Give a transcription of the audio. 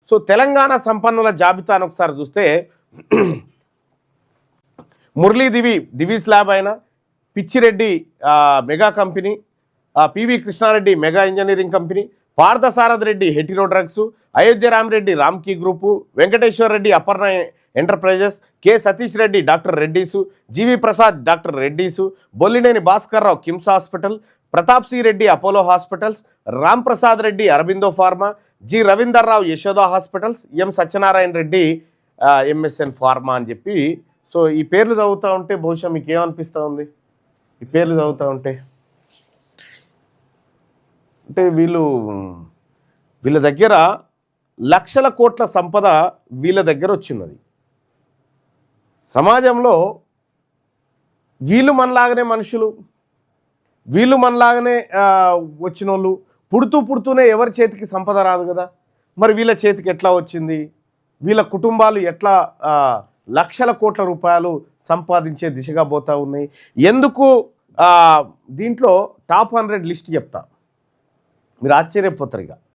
So Telangana సంపన్నుల జాబితాను ఒకసారి చూస్తే మురళీ దివీస్ ల్యాబ్ అయినా, Pichireddy mega company, PV Krishnareddy mega engineering company, Parthasarathi Reddy Hetero drugs, Ayodhya Ramareddy Ramky group, Venkateswara Reddy Aparna enterprises, K Satish Reddy doctor Reddy's, GV Prasad doctor Reddy's, Bollineni Bhaskar Rao KIMS hospital, Pratap C Reddy Apollo hospitals, Ram Prasad Reddy Aurobindo pharma, G Ravinder Rao Yashoda hospitals, M Satyanarayana Reddy MSN pharma అని చెప్పి. So ఈ పేర్లు చదువుతూ ఉంటే బహుశా మీకు ఏమనిపిస్తూ ఉంది? ఈ పేర్లు చదువుతూ ఉంటే అంటే వీళ్ళ దగ్గర లక్షల కోట్ల సంపద వీళ్ళ దగ్గర వచ్చిన్నది. సమాజంలో వీళ్ళు మనలాగానే మనుషులు, వీళ్ళు మనలాగానే వచ్చిన వాళ్ళు, పుడుతూనే ఎవరి చేతికి సంపద రాదు కదా. మరి వీళ్ళ చేతికి ఎట్లా వచ్చింది? వీళ్ళ కుటుంబాలు ఎట్లా లక్షల కోట్ల రూపాయలు సంపాదించే దిశగా పోతూ ఉన్నాయి? ఎందుకు దీంట్లో టాప్ 100 లిస్ట్ చెప్తా, మీరు ఆశ్చర్యపోతారు. ఇక